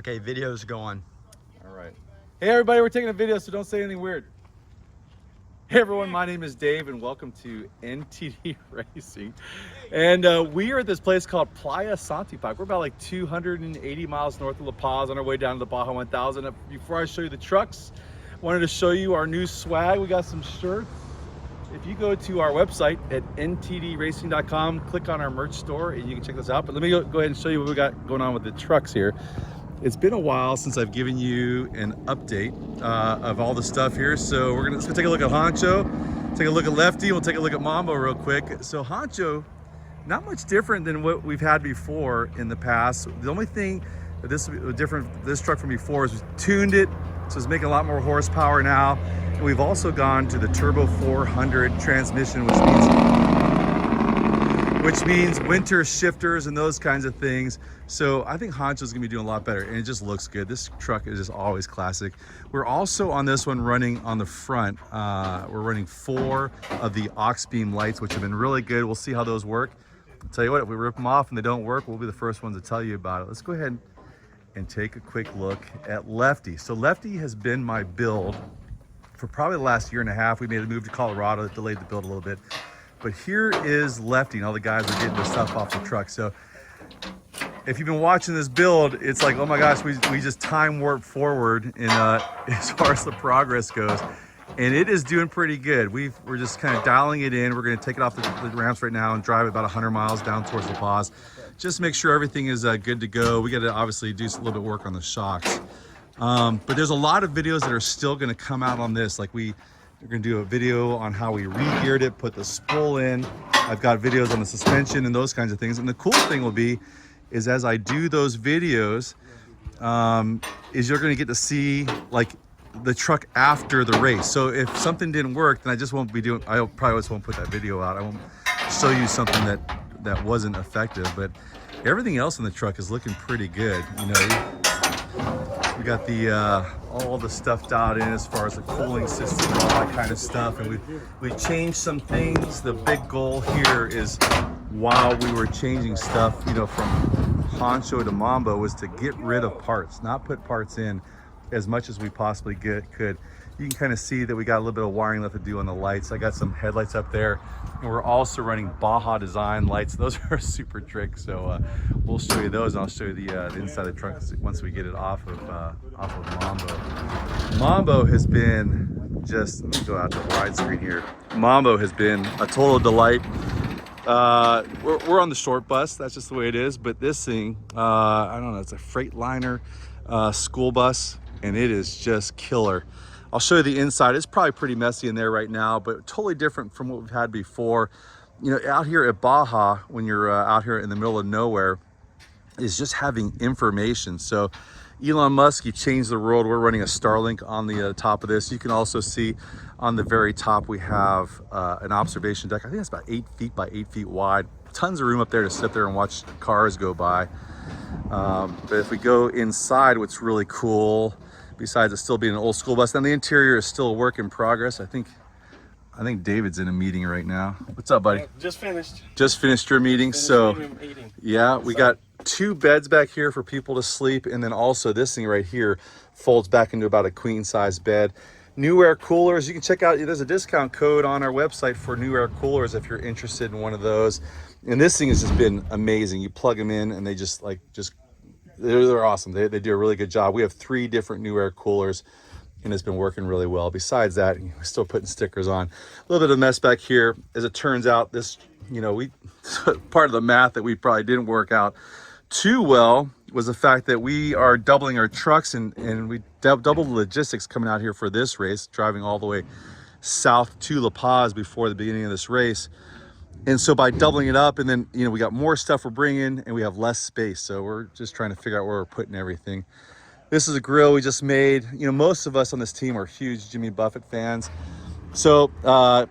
Okay, video's going. All right. Hey everybody, we're taking a video, so don't say anything weird. Hey everyone, my name is Dave and welcome to NTD Racing. And we are at this place called Playa Santiago. We're about like 280 miles north of La Paz on our way down to the Baja 1000. Before I show you the trucks, I wanted to show you our new swag. We got some shirts. If you go to our website at ntdracing.com, click on our merch store and you can check this out. But let me go ahead and show you what we got going on with the trucks here. It's been a while since I've given you an update of all the stuff here. So let's go take a look at Honcho, take a look at Lefty, we'll take a look at Mambo real quick. So Honcho, not much different than what we've had before in the past. The only thing that this truck from before is we tuned it, so it's making a lot more horsepower now. And we've also gone to the Turbo 400 transmission, which means winter shifters and those kinds of things. So I think Honcho's gonna be doing a lot better, and it just looks good. This truck is just always classic. We're also on this one running on the front. We're running 4 of the aux beam lights, which have been really good. We'll see how those work. I'll tell you what, if we rip them off and they don't work, we'll be the first ones to tell you about it. Let's go ahead and take a quick look at Lefty. So Lefty has been my build for probably the last year and a half. We made a move to Colorado that delayed the build a little bit. But here is Lefty, and all the guys are getting the stuff off the truck. So if you've been watching this build, it's like, oh my gosh, we just time warp forward in as far as the progress goes. And it is doing pretty good. We're just kind of dialing it in. We're gonna take it off the ramps right now and drive about 100 miles down towards La Paz. Just make sure everything is good to go. We gotta obviously do a little bit of work on the shocks. But there's a lot of videos that are still gonna come out on this. Like we're gonna do a video on how we re-geared it, put the spool in. I've got videos on the suspension and those kinds of things. And the cool thing will be, is as I do those videos, is you're gonna get to see like the truck after the race. So if something didn't work, then I probably just won't put that video out. I won't show you something that wasn't effective, but everything else in the truck is looking pretty good. You know, we got the all the stuff dialed in as far as the cooling system and all that kind of stuff, and we changed some things. The big goal here is, while we were changing stuff, you know, from Honcho to Mambo, was to get rid of parts, not put parts in as much as we possibly could. You can kind of see that we got a little bit of wiring left to do on the lights. I got some headlights up there, and we're also running Baja design lights. Those are super trick, so we'll show you those, and I'll show you the inside of the trunk once we get it off of Mambo. Mambo has been just, let me go out to widescreen here. Mambo has been a total delight. We're on the short bus, that's just the way it is, but this thing, I don't know, it's a Freightliner school bus, and it is just killer. I'll show you the inside. It's probably pretty messy in there right now, but totally different from what we've had before. You know, out here at Baja, when you're out here in the middle of nowhere, is just having information. So Elon Musk, he changed the world. We're running a Starlink on the top of this. You can also see on the very top, we have an observation deck. I think it's about 8 feet by 8 feet wide. Tons of room up there to sit there and watch cars go by. But if we go inside, what's really cool, besides it still being an old school bus, then the interior is still a work in progress. I think David's in a meeting right now. What's up, buddy? Just finished. Just finished your meeting. Yeah, we got 2 beds back here for people to sleep, and then also this thing right here folds back into about a queen size bed. New air coolers, you can check out, there's a discount code on our website for new air coolers if you're interested in one of those. And this thing has just been amazing. You plug them in and they they're awesome. They do a really good job. We have 3 different new air coolers, and it's been working really well. Besides that, we're still putting stickers on. A little bit of mess back here. As it turns out, this, you know, part of the math that we probably didn't work out too well was the fact that we are doubling our trucks, and we doubled the logistics coming out here for this race, driving all the way south to La Paz before the beginning of this race. And so by doubling it up, and then, you know, we got more stuff we're bringing, and we have less space. So we're just trying to figure out where we're putting everything. This is a grill we just made. You know, most of us on this team are huge Jimmy Buffett fans. So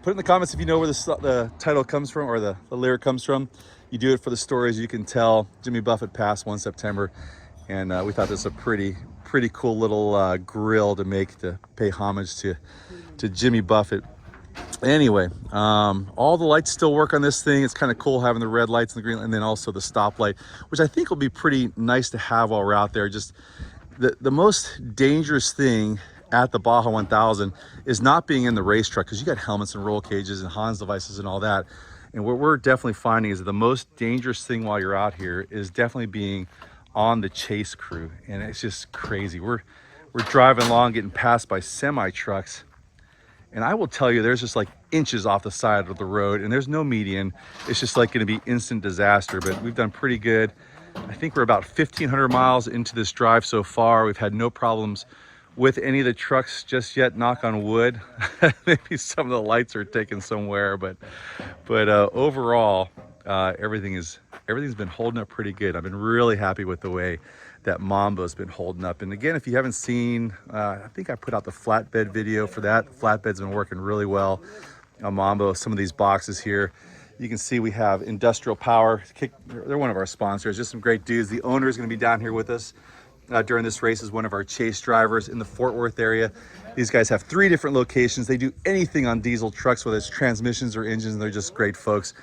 put in the comments if you know where the title comes from, or the lyric comes from. You do it for the stories. You can tell Jimmy Buffett passed 1 September. And we thought this was a pretty cool little grill to make, to pay homage to Jimmy Buffett. Anyway, all the lights still work on this thing. It's kind of cool having the red lights and the green, and then also the stoplight, which I think will be pretty nice to have while we're out there. Just the most dangerous thing at the Baja 1000 is not being in the race truck, because you got helmets and roll cages and Hans devices and all that. And what we're definitely finding is that the most dangerous thing while you're out here is definitely being on the chase crew. And it's just crazy. We're driving along, getting passed by semi trucks, and I will tell you, there's just like inches off the side of the road, and there's no median. It's just like going to be instant disaster. But we've done pretty good. I think we're about 1,500 miles into this drive so far. We've had no problems with any of the trucks just yet, knock on wood. Maybe some of the lights are taken somewhere, but overall, everything's been holding up pretty good. I've been really happy with the way that Mambo's been holding up. And again, if you haven't seen, I think I put out the flatbed video for that. The flatbed's been working really well on Mambo. Some of these boxes here, you can see we have Industrial Power. They're one of our sponsors, just some great dudes. The owner is going to be down here with us during this race as one of our chase drivers in the Fort Worth area. These guys have 3 different locations. They do anything on diesel trucks, whether it's transmissions or engines, and they're just great folks.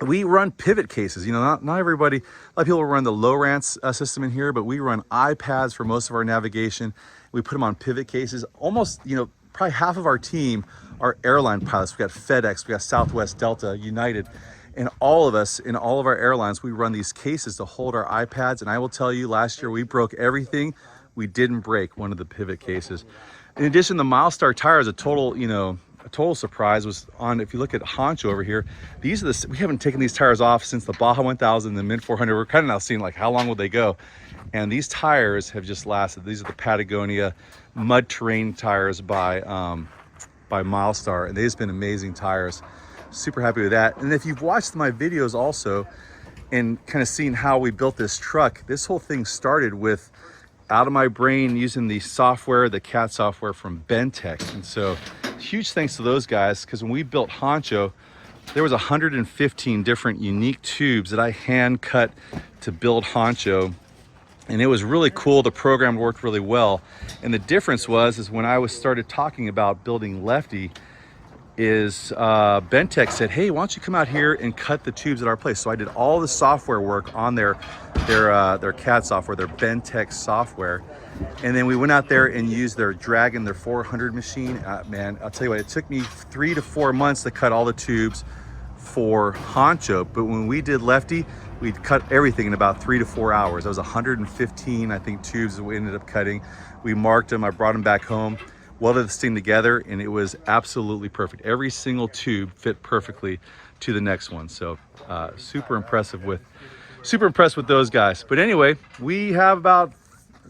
We run pivot cases. You know, not everybody, a lot of people run the Lowrance system in here, but we run iPads for most of our navigation. We put them on pivot cases. Almost, you know, probably half of our team are airline pilots. We got FedEx, we got Southwest, Delta, United. And all of us in all of our airlines, we run these cases to hold our iPads. And I will tell you, last year we broke everything. We didn't break one of the pivot cases. In addition, the Milestar tires, a total surprise was on. If you look at Honcho over here, we haven't taken these tires off since the Baja 1000 and the Mint 400. We're kind of now seeing like how long will they go, and these tires have just lasted. These are the Patagonia mud terrain tires by Milestar, and they've just been amazing tires. Super happy with that. And if you've watched my videos also and kind of seen how we built this truck, this whole thing started with out of my brain using the software, the CAT software from Bentex. And so huge thanks to those guys, because when we built Honcho, there was 115 different unique tubes that I hand cut to build Honcho. And it was really cool. The program worked really well. And the difference is when I started talking about building Lefty, is Bentex said, hey, why don't you come out here and cut the tubes at our place? So I did all the software work on their CAD software, their Bentex software. And then we went out there and used their Dragon, their 400 machine. Man, I'll tell you what, it took me 3 to 4 months to cut all the tubes for Honcho. But when we did Lefty, we cut everything in about 3 to 4 hours. That was 115, I think, tubes that we ended up cutting. We marked them, I brought them back home, welded this thing together, and it was absolutely perfect. Every single tube fit perfectly to the next one. So super impressed with those guys. But anyway, we have about,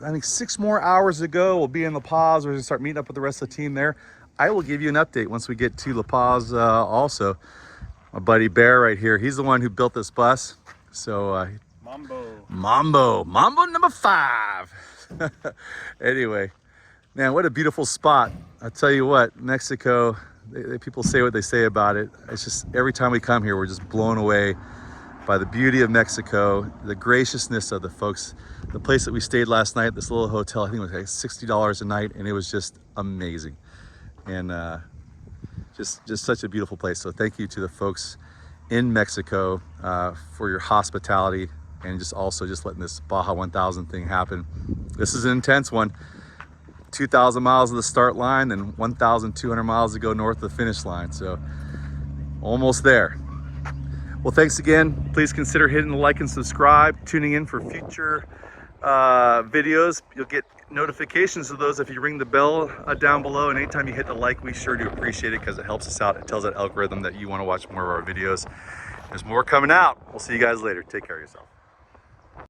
I think, 6 more hours to go. We'll be in La Paz. We're gonna start meeting up with the rest of the team there. I will give you an update once we get to La Paz. Also, my buddy Bear right here, he's the one who built this bus. So Mambo number 5. Anyway, man, what a beautiful spot. I tell you what, Mexico, people say what they say about it. It's just, every time we come here, we're just blown away by the beauty of Mexico, the graciousness of the folks. The place that we stayed last night, this little hotel, I think it was like $60 a night, and it was just amazing. And just such a beautiful place. So thank you to the folks in Mexico for your hospitality, and just letting this Baja 1000 thing happen. This is an intense one. 2,000 miles of the start line and 1,200 miles to go north of the finish line. So almost there. Well, thanks again. Please consider hitting the like and subscribe, tuning in for future videos. You'll get notifications of those if you ring the bell down below. And anytime you hit the like, we sure do appreciate it, because it helps us out. It tells that algorithm that you want to watch more of our videos. There's more coming out. We'll see you guys later. Take care of yourself.